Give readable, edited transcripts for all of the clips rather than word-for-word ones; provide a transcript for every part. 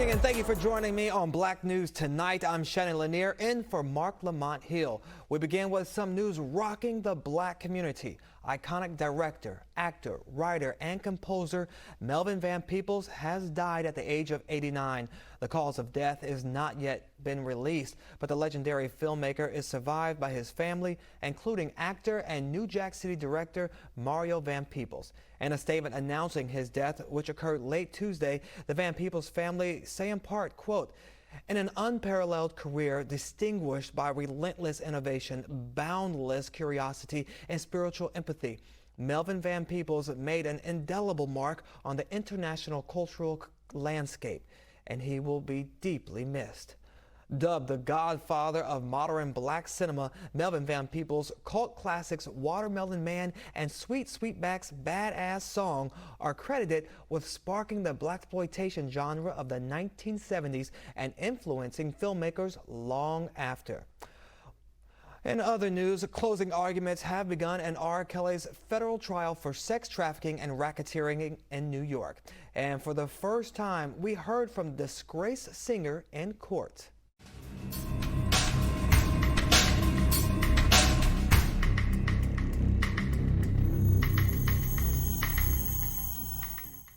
morning and thank you for joining me on Black News Tonight. I'm Shannon LaNier in for Marc Lamont Hill. We begin with some news rocking the black community. Iconic director, actor, writer, and composer Melvin Van Peebles has died at the age of 89. The cause of death is not yet been released, but the legendary filmmaker is survived by his family, including actor and New Jack City director Mario Van Peebles. In a statement announcing his death, which occurred late Tuesday, the Van Peebles family say in part, quote, "In an unparalleled career distinguished by relentless innovation, boundless curiosity, and spiritual empathy, Melvin Van Peebles made an indelible mark on the international cultural landscape, and he will be deeply missed." Dubbed the godfather of modern black cinema, Melvin Van Peebles' cult classics Watermelon Man and Sweetback's Baadassss song are credited with sparking the Blaxploitation genre of the 1970s and influencing filmmakers long after. In other news, closing arguments have begun in R. Kelly's federal trial for sex trafficking and racketeering in New York. And for the first time, we heard from the disgraced singer in court.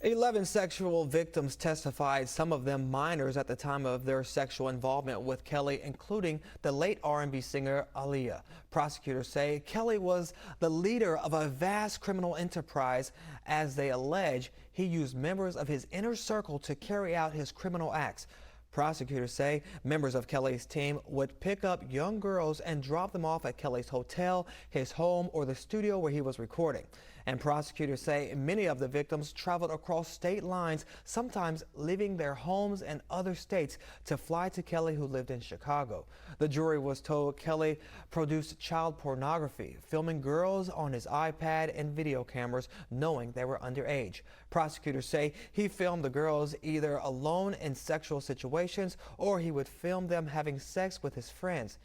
11 sexual victims testified, some of them minors at the time of their sexual involvement with Kelly, including the late R&B singer Aaliyah. Prosecutors say Kelly was the leader of a vast criminal enterprise. As they allege, he used members of his inner circle to carry out his criminal acts. Prosecutors say members of Kelly's team would pick up young girls and drop them off at Kelly's hotel, his home, or the studio where he was recording. And prosecutors say many of the victims traveled across state lines, sometimes leaving their homes in other states to fly to Kelly, who lived in Chicago. The jury was told Kelly produced child pornography, filming girls on his iPad and video cameras, knowing they were underage. Prosecutors say he filmed the girls either alone in sexual situations or he would film them having sex with his friends.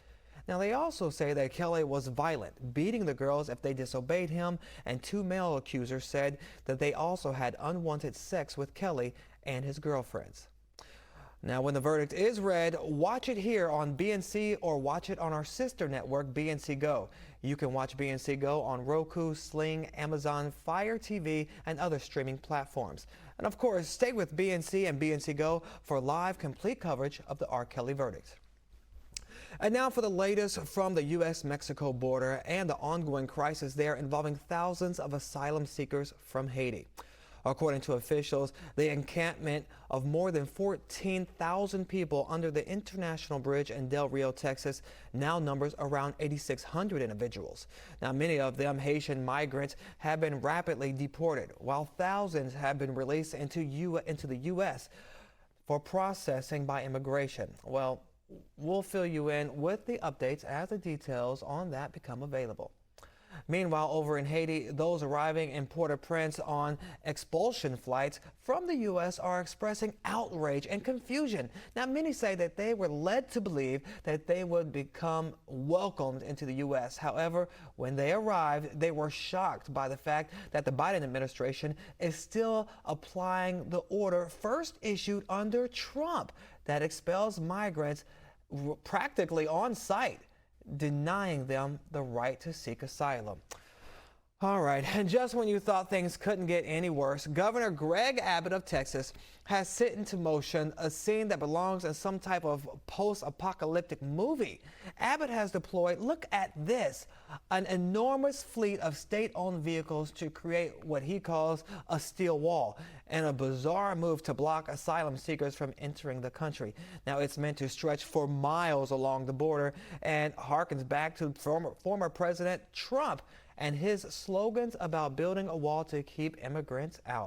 Now, they also say that Kelly was violent, beating the girls if they disobeyed him, and two male accusers said that they also had unwanted sex with Kelly and his girlfriends. Now, when the verdict is read, watch it here on BNC or watch it on our sister network, BNC Go. You can watch BNC Go on Roku, Sling, Amazon, Fire TV, and other streaming platforms. And of course, stay with BNC and BNC Go for live, complete coverage of the R. Kelly verdict. And now for the latest from the U.S.-Mexico border and the ongoing crisis there involving thousands of asylum seekers from Haiti. According to officials, the encampment of more than 14,000 people under the international bridge in Del Rio, Texas, now numbers around 8,600 individuals. Now, many of them Haitian migrants have been rapidly deported, while thousands have been released into the U.S. for processing by immigration. Well, we'll fill you in with the updates as the details on that become available. Meanwhile, over in Haiti, those arriving in Port-au-Prince on expulsion flights from the U.S. are expressing outrage and confusion. Now, many say that they were led to believe that they would become welcomed into the U.S. However, when they arrived, they were shocked by the fact that the Biden administration is still applying the order first issued under Trump that expels migrants practically on site, denying them the right to seek asylum. All right, and just when you thought things couldn't get any worse, Governor Greg Abbott of Texas has set into motion a scene that belongs in some type of post-apocalyptic movie. Abbott has deployed, look at this, an enormous fleet of state-owned vehicles to create what he calls a steel wall, and a bizarre move to block asylum seekers from entering the country. Now, it's meant to stretch for miles along the border and harkens back to former President Trump and his slogans about building a wall to keep immigrants out.